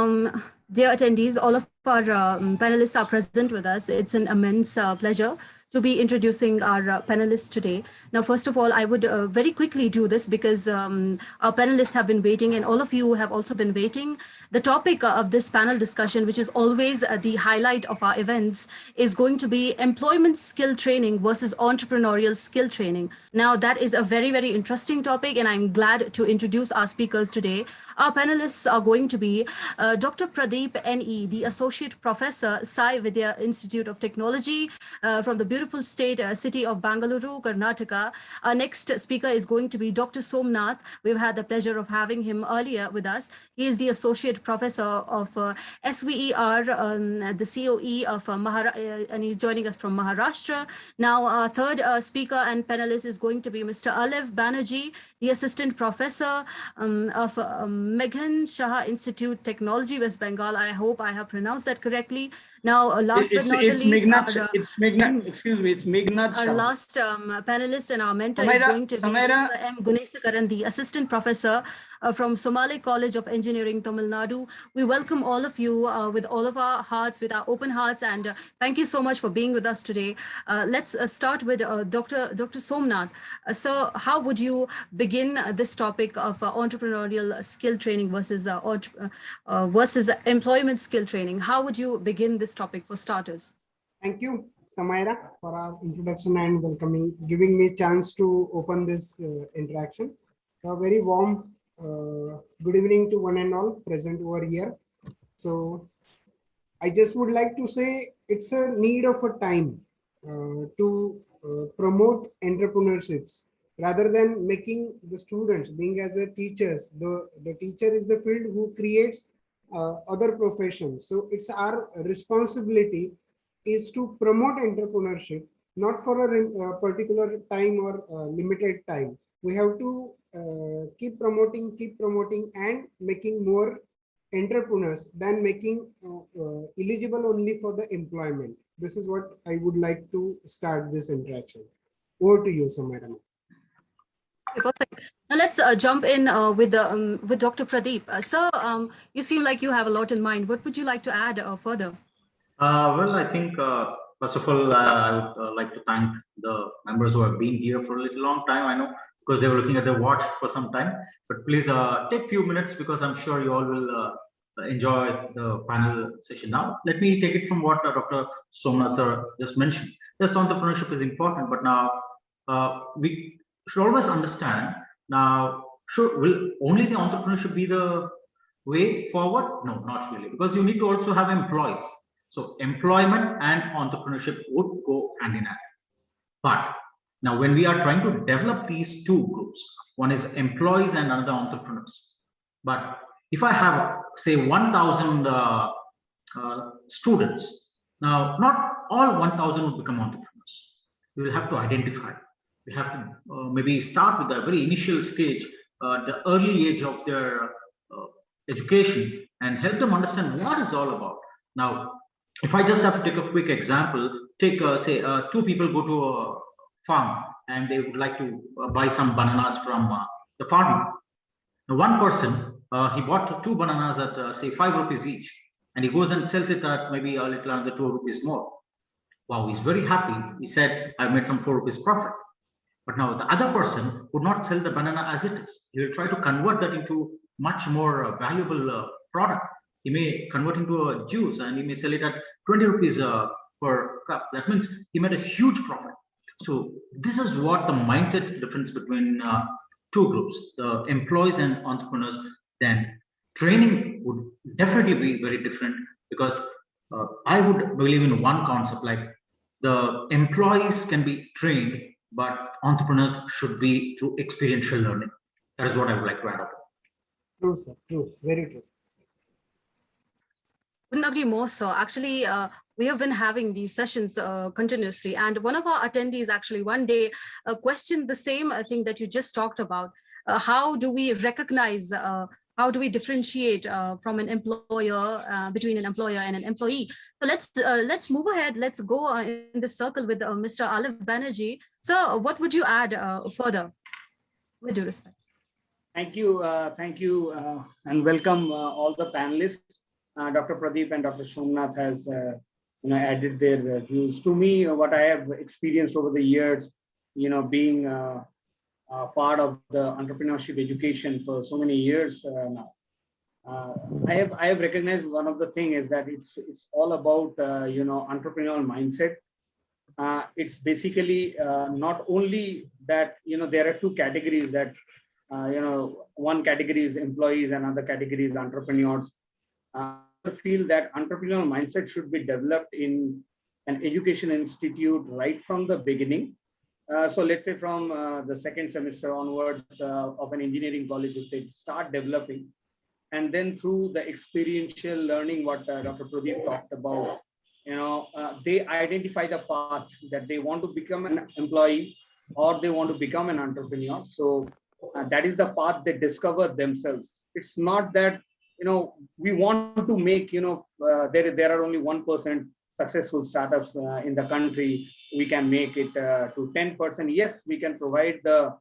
Dear attendees, all of our panelists are present with us. It's an immense pleasure to be introducing our panelists today. Now, first of all, I would very quickly do this because our panelists have been waiting and all of you have also been waiting. The topic of this panel discussion, which is always the highlight of our events, is going to be employment skill training versus entrepreneurial skill training. Now, that is a very, very interesting topic, and I'm glad to introduce our speakers today. Our panelists are going to be Dr. Pradeep N.E., the Associate Professor, Sai Vidya Institute of Technology from the beautiful city of Bangalore, Karnataka. Our next speaker is going to be Dr. Somnath. We've had the pleasure of having him earlier with us. He is the Associate Professor of SVER, the COE of and he's joining us from Maharashtra. Now, our third speaker and panelist is going to be Mr. Alev Banerjee, the Assistant Professor of Meghan Shah Institute Technology, West Bengal. I hope I have pronounced that correctly. Now, last but not the least, it's Meghnad. Our last panelist and our mentor is going to be Mr. M. Gunesakaran, the Assistant Professor from Somali College of Engineering, Tamil Nadu. We welcome all of you with all of our hearts, with our open hearts, and thank you so much for being with us today. Let's start with Dr. Somnath. So, how would you begin this topic of entrepreneurial skill training versus employment skill training? How would you begin this topic for starters? Thank you, Samaira, for our introduction and giving me a chance to open this interaction. A very warm good evening to one and all present over here. So I just would like to say it's a need of a time to promote entrepreneurships rather than making the students being as a teachers. The teacher is the field who creates other professions. So it's our responsibility is to promote entrepreneurship, not for a particular time or limited time. We have to keep promoting and making more entrepreneurs than making eligible only for the employment. This is what I would like to start this interaction. Over to you, Samaira. Perfect. Now let's jump in with Dr. Pradeep. Sir, you seem like you have a lot in mind. What would you like to add further? Well, I think first of all, I would like to thank the members who have been here for a little long time. I know because they were looking at their watch for some time. But please take a few minutes because I'm sure you all will enjoy the panel session now. Let me take it from what Dr. Somnath sir just mentioned. Yes, entrepreneurship is important, but now we should always understand now, will only the entrepreneurship be the way forward? No, not really, because you need to also have employees. So employment and entrepreneurship would go hand in hand. But now when we are trying to develop these two groups, one is employees and another entrepreneurs. But if I have, say, 1,000 students, now not all 1,000 would become entrepreneurs. We will have to identify. We have to maybe start with the very initial stage, the early age of their education, and help them understand what it's all about. Now, if I just have to take a quick example, take say two people go to a farm and they would like to buy some bananas from the farmer. Now, one person he bought 2 bananas at say 5 rupees each, and he goes and sells it at maybe a little under 2 rupees more. Wow, he's very happy. He said, "I've made some 4 rupees profit." But now the other person would not sell the banana as it is. He will try to convert that into much more valuable product. He may convert into a juice and he may sell it at 20 rupees per cup. That means he made a huge profit. So this is what the mindset difference between two groups, the employees and entrepreneurs. Then training would definitely be very different, because I would believe in one concept, like the employees can be trained, but entrepreneurs should be through experiential learning. That is what I would like to add up. True, sir. True. Very true. Couldn't agree more, sir. Actually, we have been having these sessions continuously, and one of our attendees actually one day questioned the same thing that you just talked about. How do we recognize, how do we differentiate from an employer, between an employer and an employee? So let's move ahead. Let's go in the circle with Mr. Alev Banerjee. So what would you add further, with due respect? Thank you, and welcome all the panelists. Dr. Pradeep and Dr. Somnath has added their views. To me, what I have experienced over the years, being part of the entrepreneurship education for so many years now. I have recognized one of the thing is that it's all about entrepreneurial mindset. It's basically not only that there are two categories that one category is employees and other category is entrepreneurs. I feel that entrepreneurial mindset should be developed in an education institute right from the beginning. So let's say from the second semester onwards of an engineering college, if they start developing, and then through the experiential learning, what Dr. Pradeep talked about, they identify the path that they want to become an employee or they want to become an entrepreneur. So that is the path they discover themselves. It's not that we want to make there are only 1% successful startups in the country. We can make it to 10%. Yes, we can provide the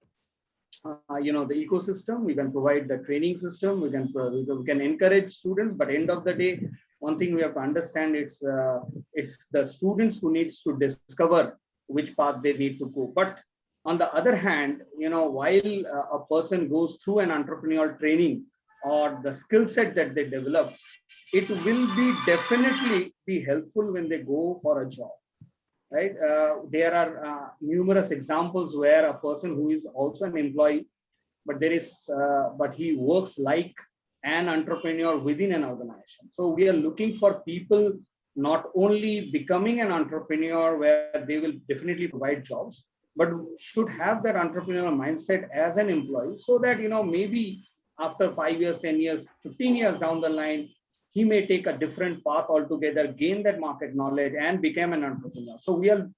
the ecosystem, we can provide the training system, we can encourage students, but end of the day, one thing we have to understand, it's the students who needs to discover which path they need to go. But on the other hand, while a person goes through an entrepreneurial training or the skill set that they develop, it will be definitely be helpful when they go for a job. Right? There are numerous examples where a person who is also an employee, but he works like an entrepreneur within an organization. So we are looking for people not only becoming an entrepreneur where they will definitely provide jobs, but should have that entrepreneurial mindset as an employee, so that maybe after 5 years, 10 years, 15 years down the line, he may take a different path altogether, gain that market knowledge, and become an entrepreneur. So we are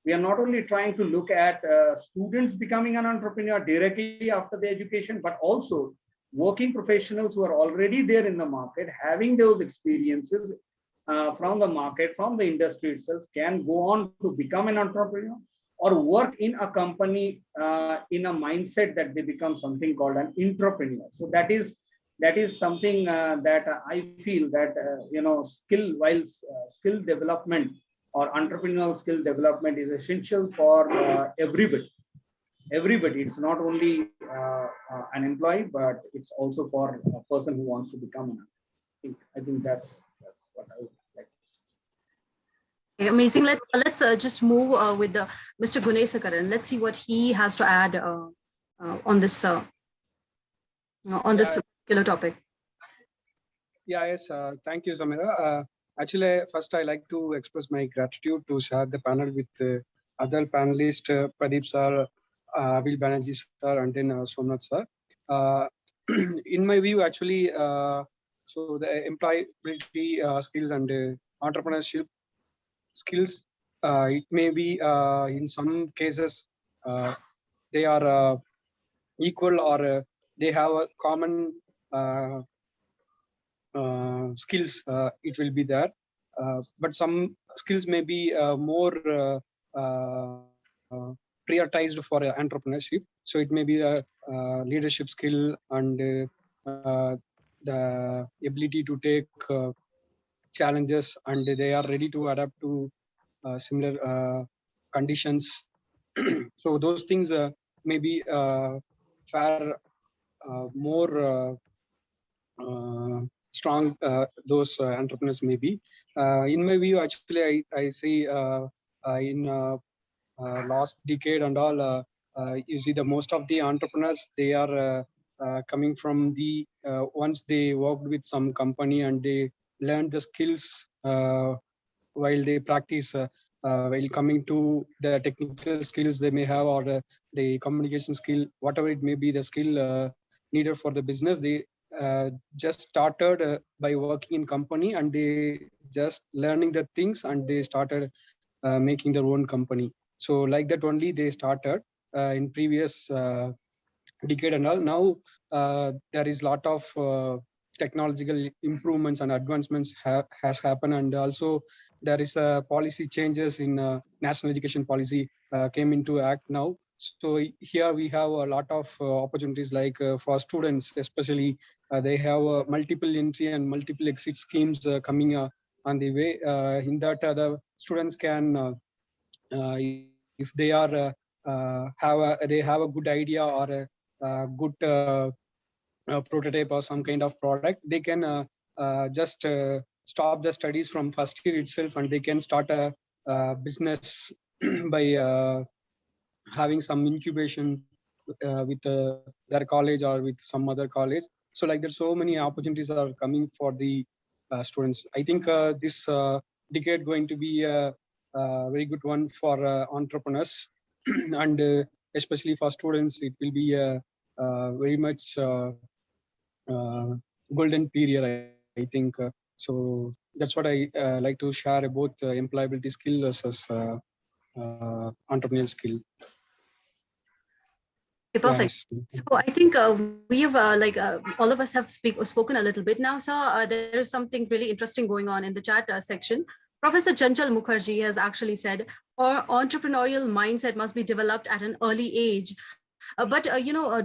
not only trying to look at students becoming an entrepreneur directly after the education, but also working professionals who are already there in the market, having those experiences from the market, from the industry itself, can go on to become an entrepreneur or work in a company in a mindset that they become something called an entrepreneur. So that is something that I feel that skill development or entrepreneurial skill development is essential for everybody. It's not only an employee, but it's also for a person who wants to become an. I think that's what I would like to say. Amazing. Let's just move with Mr. Gunesakaran. Let's see what he has to add on this particular topic. Yeah, yes. Thank you, Samira. Actually, first I like to express my gratitude to share the panel with other panelists, Pradeep sir, Abil Banerjee sir, and then Somnath sir. In my view, actually, so the employability skills and entrepreneurship skills, it may be in some cases they are equal, or they have a common skills. It will be there, but some skills may be more prioritized for entrepreneurship. So it may be a leadership skill and the ability to take challenges, and they are ready to adapt to similar conditions. So those things may be far more strong those entrepreneurs may be. In my view, actually, I see in last decade and all, you see the most of the entrepreneurs, they are coming from the once they worked with some company and they learned the skills while they practice, while coming to the technical skills they may have, or the communication skill, whatever it may be, the skill needed for the business. They just started by working in company, and they just learning the things, and they started making their own company. So like that only they started in previous decade and all. Now there is lot of technological improvements and advancements has happened, and also there is policy changes in national education policy came into act now. So here we have a lot of opportunities, like for students, especially they have multiple entry and multiple exit schemes coming on the way. In that, the students can, if they are they have a good idea or a good prototype or some kind of product, they can just stop the studies from first year itself, and they can start a business by having some incubation with their college or with some other college. So like there's so many opportunities are coming for the students. I think this decade going to be a very good one for entrepreneurs and especially for students, it will be a very much golden period, I think. So that's what I like to share about employability skill versus entrepreneurial skill. Okay, perfect. So I think we have all of us have spoken a little bit now. So there is something really interesting going on in the chat section. Professor Chanchal Mukherjee has actually said, our entrepreneurial mindset must be developed at an early age. But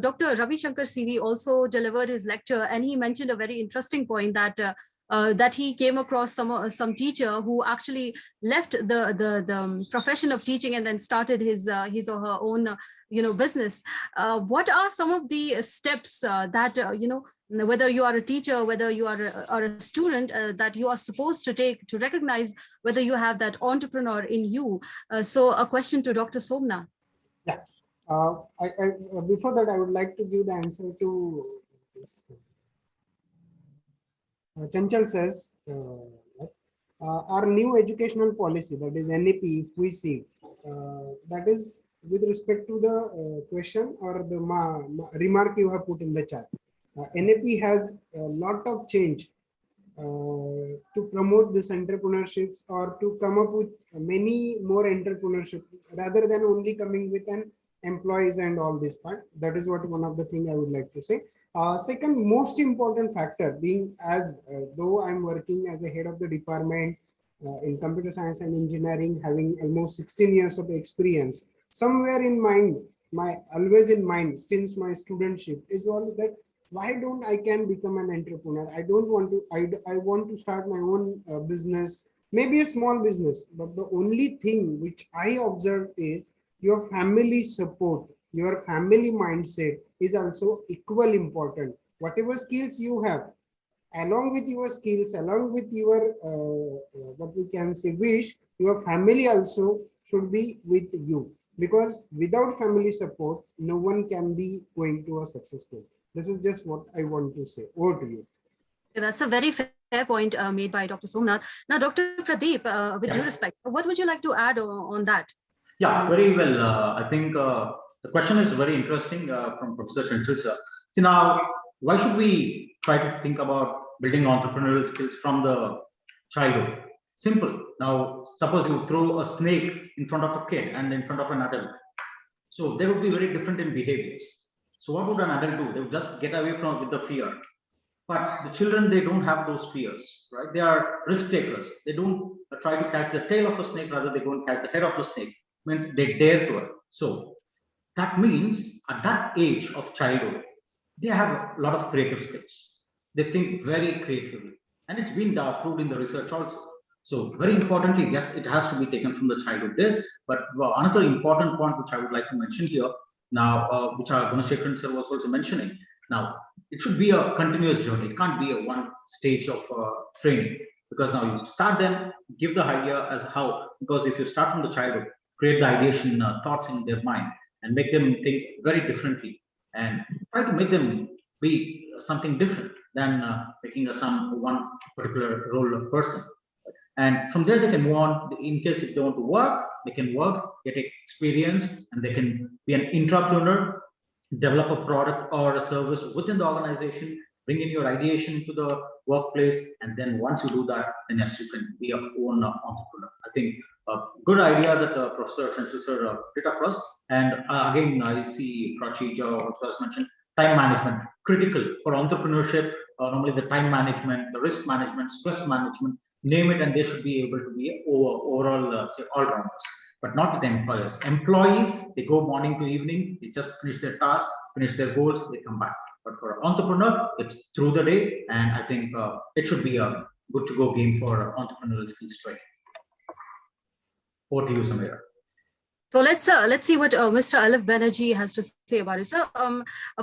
Dr. Ravi Shankar CV also delivered his lecture, and he mentioned a very interesting point that that he came across some teacher who actually left the profession of teaching and then started his or her own business. What are some of the steps that whether you are a teacher, whether you are a student, that you are supposed to take to recognize whether you have that entrepreneur in you? So a question to Dr. Somnath. Yeah. Before that, I would like to give the answer to this. Chanchal says, our new educational policy, that is NEP, if we see, that is with respect to the question or the remark you have put in the chat. NEP has a lot of change to promote this entrepreneurships or to come up with many more entrepreneurship rather than only coming with an employees and all this part. That is what one of the thing I would like to say. Second most important factor being, as though I'm working as a head of the department in computer science and engineering, having almost 16 years of experience, somewhere in mind, always in mind since my studentship is all that why don't I can become an entrepreneur? I don't want to, I want to start my own business, maybe a small business, but the only thing which I observed is your family support, your family mindset is also equal important. Whatever skills you have, along with your skills, along with your what we can say wish, your family also should be with you, because without family support, no one can be going to a successful. This is just what I want to say. Over to you. That's a very fair point made by Dr. Somnath. Now, Dr. Pradeep, with due respect, what would you like to add on that? Yeah, very well. I think the question is very interesting from Professor Chanchal sir. See, now, why should we try to think about building entrepreneurial skills from the childhood? Simple. Now, suppose you throw a snake in front of a kid and in front of an adult. So they would be very different in behaviors. So what would an adult do? They would just get away from with the fear. But the children, they don't have those fears, right? They are risk takers. They don't try to catch the tail of a snake, rather they go and catch the head of the snake. Means they dare to it. So that means at that age of childhood, they have a lot of creative skills. They think very creatively, and it's been proved in the research also. So very importantly, yes, it has to be taken from the childhood days. But another important point which I would like to mention here now, which our Gunasekaran sir was also mentioning. Now, it should be a continuous journey. It can't be a one stage of training, because now you start them, give the idea as how, because if you start from the childhood, create the ideation thoughts in their mind and make them think very differently and try to make them be something different than making some one particular role of person. And from there they can move on. In case if they want to work, they can work, get experience, and they can be an intrapreneur, develop a product or a service within the organization, bring in your ideation to the workplace, and then once you do that, then yes, you can be your own entrepreneur. I think a good idea that Professor Chanchal sir did across. And again, I see Prachi also has mentioned time management, critical for entrepreneurship. Normally the time management, the risk management, stress management, name it, and they should be able to be overall say all-rounders. but not with the employers. Employees, they go morning to evening, they just finish their task, finish their goals, they come back. But for an entrepreneur, it's through the day, and I think it should be a good to go game for entrepreneurial skills training. Over to you, Samira. So let's see what Mr. Alif Banerjee has to say about it. So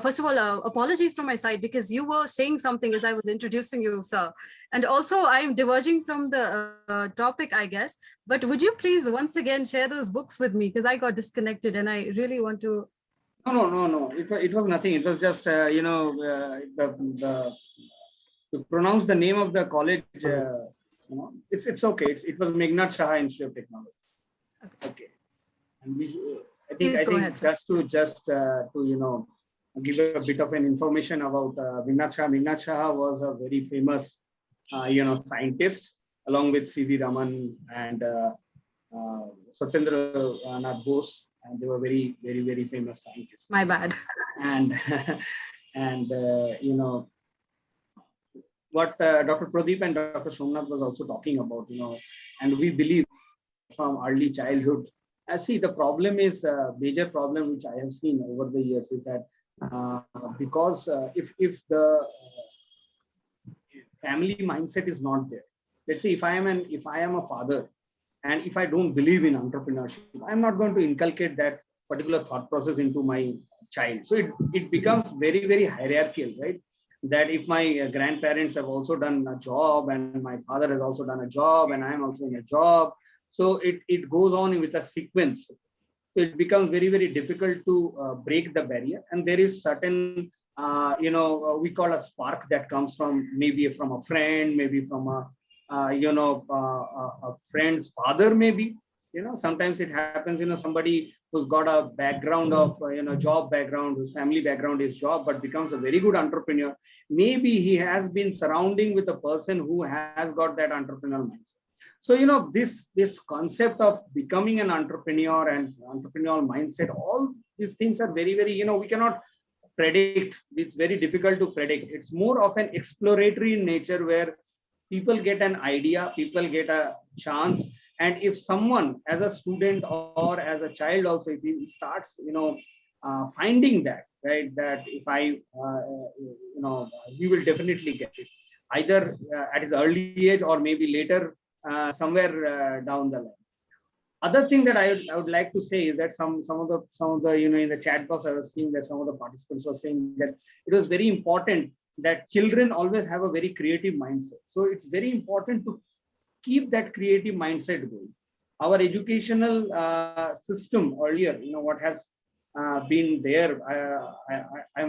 first of all, apologies from my side because you were saying something as I was introducing you, sir. And also I'm diverging from the topic, I guess. But would you please once again share those books with me because I got disconnected and I really want to. No. It was nothing. It was just to pronounce the name of the college. It's okay. It was Meghnad Shaha Institute of Technology. Okay. And I think ahead, just to give a bit of an information about Meghnad Shaha. Meghnad Shaha was a very famous scientist along with C.V. Raman and Satyendra Nath Bose, and they were very, very, very famous scientists. My bad. And what Dr. Pradeep and Dr. Somnath was also talking about, and we believe from early childhood. See, the problem is a major problem which I have seen over the years is that because if the family mindset is not there, let's say if I am a father and if I don't believe in entrepreneurship, I'm not going to inculcate that particular thought process into my child. So it becomes very, very hierarchical, right? That if my grandparents have also done a job and my father has also done a job and I am also in a job, so it goes on with a sequence. So it becomes very, very difficult to break the barrier. And there is certain, we call a spark that comes from maybe from a friend, maybe from a friend's father, maybe. Sometimes it happens, somebody who's got a background of, job background, whose family background is job, but becomes a very good entrepreneur. Maybe he has been surrounding with a person who has got that entrepreneurial mindset. So, this concept of becoming an entrepreneur and entrepreneurial mindset, all these things are very, very, we cannot predict. It's very difficult to predict. It's more of an exploratory in nature where people get an idea, people get a chance. And if someone as a student or as a child also, if he starts, finding that, right, that if he will definitely get it either at his early age or maybe later somewhere down the line. Other thing that I would like to say is that some of the in the chat box I was seeing that some of the participants were saying that it was very important that children always have a very creative mindset. So it's very important to keep that creative mindset going. Our educational system earlier, what has been there, I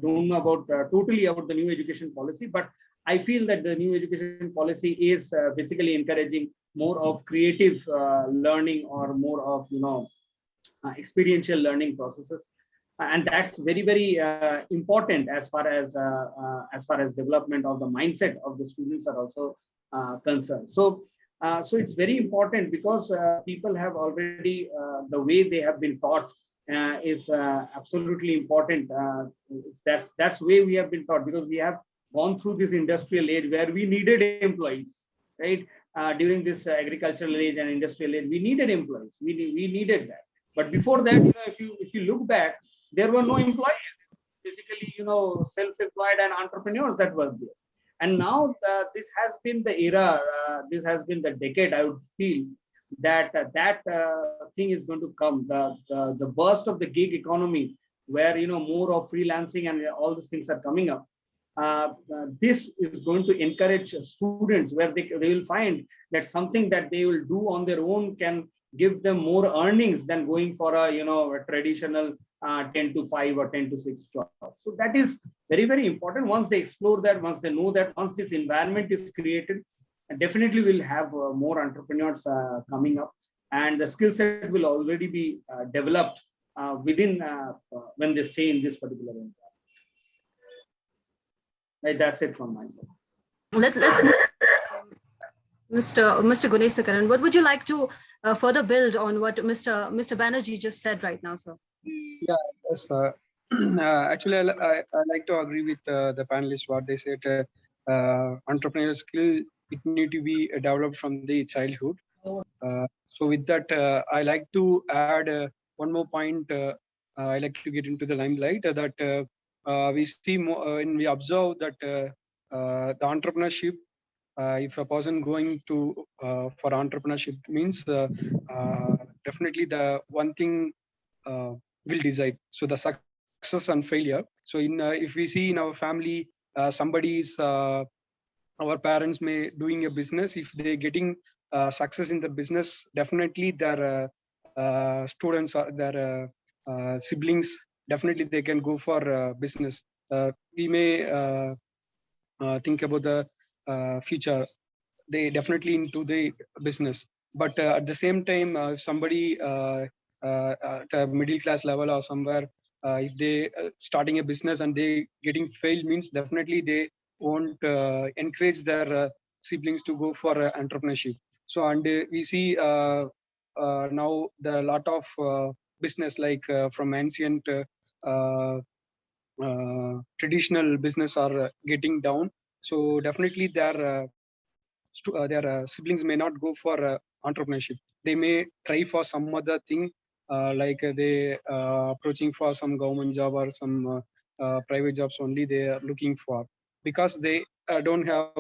don't know about totally about the new education policy, but I feel that the new education policy is basically encouraging more of creative learning or more of experiential learning processes, and that's very, very important as far as development of the mindset of the students are also concerned. So it's very important because people have already the way they have been taught is absolutely important. That's the way we have been taught, because we have gone through this industrial age where we needed employees, right? During this agricultural age and industrial age, we needed employees. We needed that. But before that, if you look back, there were no employees. Basically, self-employed and entrepreneurs that were there. And now this has been the era. This has been the decade. I would feel that thing is going to come. The burst of the gig economy, where more of freelancing and all these things are coming up. This is going to encourage students where they will find that something that they will do on their own can give them more earnings than going for a traditional 10 to 5 or 10 to 6 job. So that is very, very important. Once they explore that, once they know that, once this environment is created, definitely we'll have more entrepreneurs coming up, and the skill set will already be developed within when they stay in this particular environment. Right, that's it from my side. Let's move. Mr. Gunesekaran, what would you like to further build on what Mr. Banerjee just said right now, sir? Yeah, yes. Actually, I like to agree with the panelists what they said. Entrepreneurial skill, it need to be developed from the childhood. So with that, I like to add one more point. I like to get into the limelight that we see more when we observe that the entrepreneurship. If a person going to for entrepreneurship means definitely the one thing will decide. So the success and failure. So in if we see in our family, somebody is our parents may doing a business. If they getting success in the business, definitely their students or their siblings, definitely they can go for business. We may think about the future. They definitely into the business, but at the same time, if somebody at a middle class level or somewhere, if they starting a business and they getting failed, means definitely they won't encourage their siblings to go for entrepreneurship. So and we see now the lot of business like from ancient traditional business are getting down. So definitely their siblings may not go for entrepreneurship. They may try for some other thing, like they approaching for some government job or some private jobs only they are looking for, because they don't have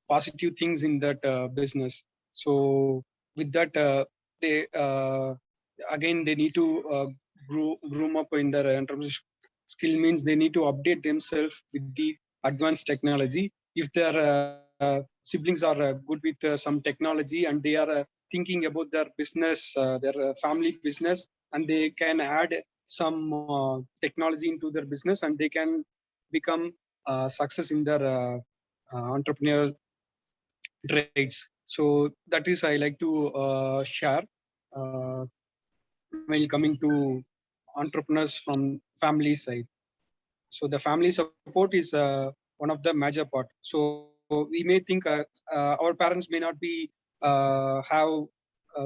positive things in that business. So with that, they again they need to groom up in their entrepreneurship skill, means they need to update themselves with the advanced technology. If their siblings are good with some technology and they are thinking about their business, their family business, and they can add some technology into their business, and they can become success in their entrepreneurial traits. So that is I like to share while coming to entrepreneurs from family side. So the family support is one of the major part. So we may think our parents may not be have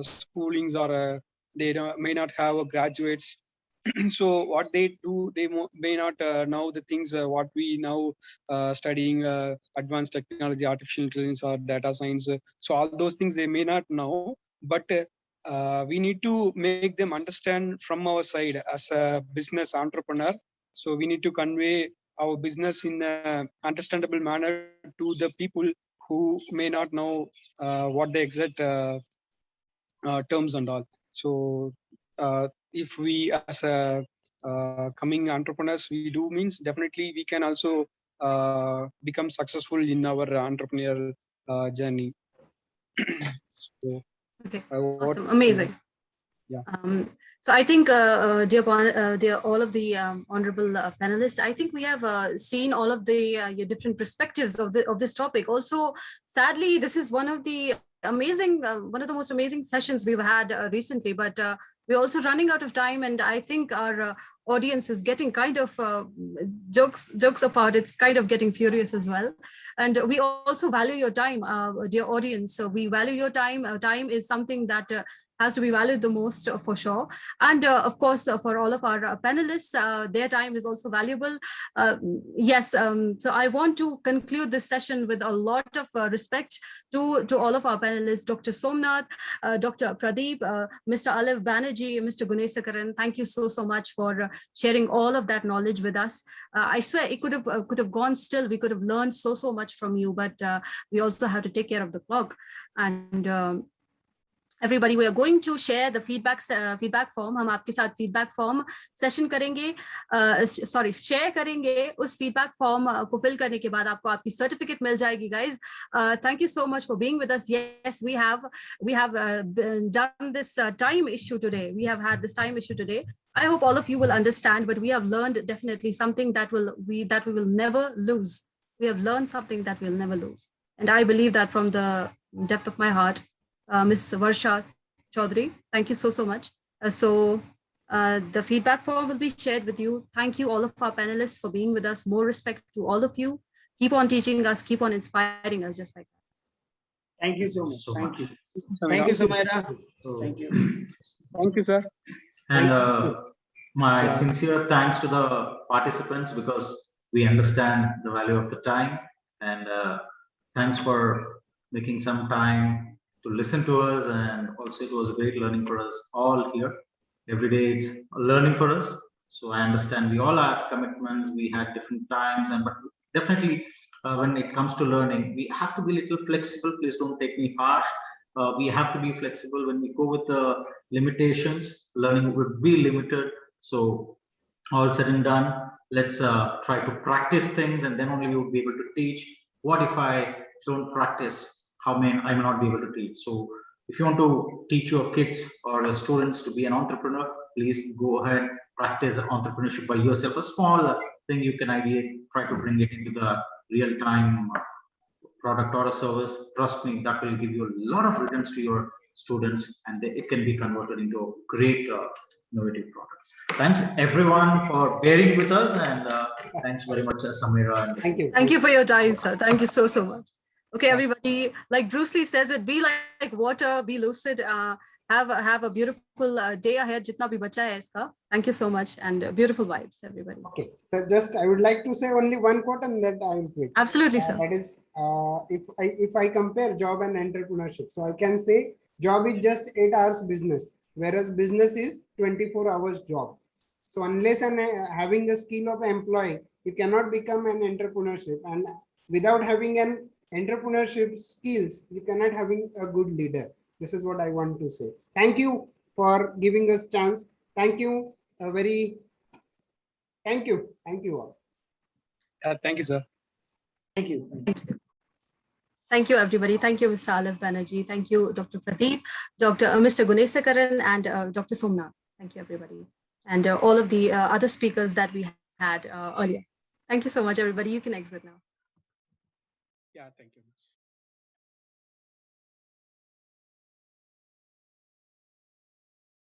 schoolings or they may not have graduates. So what they do, they may not know the things what we now studying advanced technology, artificial intelligence or data science. So all those things they may not know, but we need to make them understand from our side as a business entrepreneur. So we need to convey our business in a understandable manner to the people who may not know what the exact terms and all. So if we as a coming entrepreneurs we do, means definitely we can also become successful in our entrepreneurial journey. So, Okay, what, awesome, amazing. yeah. So I think, dear all of the honorable panelists, I think we have seen all of the your different perspectives of this topic. Also, sadly, this is one of the one of the most amazing sessions we've had recently, but we're also running out of time, and I think our audience is getting kind of jokes apart. It's kind of getting furious as well, and we also value your time, dear audience. So we value your time. Time is something that has to be valued the most for sure. And of course, for all of our panelists, their time is also valuable. Yes, so I want to conclude this session with a lot of respect to all of our panelists, Dr. Somnath, Dr. Pradeep, Mr. Alif Banerjee, Mr. Gunesakaran. Thank you so much for sharing all of that knowledge with us. I swear it could have gone still. We could have learned so much from you, but we also have to take care of the clock. And everybody, we are going to share the feedback form. हम आपके साथ feedback form session करेंगे, share करेंगे. उस feedback form को fill करने के बाद आपको आपकी certificate मिल जाएगी, guys. Thank you so much for being with us. Yes, we have done this time issue today. We have had this time issue today. I hope all of you will understand, but we have learned definitely something that we will never lose. We have learned something that we'll never lose, and I believe that from the depth of my heart. Ms. Varsha Chaudhary, thank you so much. The feedback form will be shared with you. Thank you all of our panelists for being with us. More respect to all of you. Keep on teaching us, keep on inspiring us just like that. Thank you so much. So Thank much. you. Thank you, Sumaira. So, Thank you. Thank you, sir. And my sincere thanks to the participants, because we understand the value of the time, and thanks for making some time to listen to us. And also it was a great learning for us all here. Every day it's a learning for us. So I understand we all have commitments, we had different times, and but definitely when it comes to learning, we have to be a little flexible. Please don't take me harsh. We have to be flexible when we go with the limitations. Learning would be limited. So all said and done, let's try to practice things, and then only we will be able to teach. What if I don't practice? How may I may not be able to teach? So if you want to teach your kids or your students to be an entrepreneur, please go ahead, practice entrepreneurship by yourself. A small thing you can ideate, try to bring it into the real time product or a service. Trust me, that will give you a lot of returns to your students, and it can be converted into great innovative products. Thanks everyone for bearing with us, and thanks very much, Samira. And Thank you. Thank you for your time, sir. Thank you so, so much. Okay, everybody, like Bruce Lee says it, be like water, be lucid, have a beautiful day ahead. Jitna bhi bacha hai iska. Thank you so much, and beautiful vibes, everybody. Okay, so just I would like to say only one quote and then I will quit. Absolutely, sir. That is, if I compare job and entrepreneurship, so I can say job is just 8 hours business, whereas business is 24 hours job. So unless having the skill of employee, you cannot become an entrepreneurship, and without having an entrepreneurship skills, you cannot having a good leader. This is what I want to say. Thank you for giving us chance. Thank you. Thank you all. Thank you, sir. Thank you. Thank you, everybody. Thank you, Mr. Alif Banerjee. Thank you, Dr. Pradeep, Mr. Gunesekaran, and Dr. Somnath. Thank you, everybody. And all of the other speakers that we had earlier. Thank you so much, everybody. You can exit now. Yeah, thank you.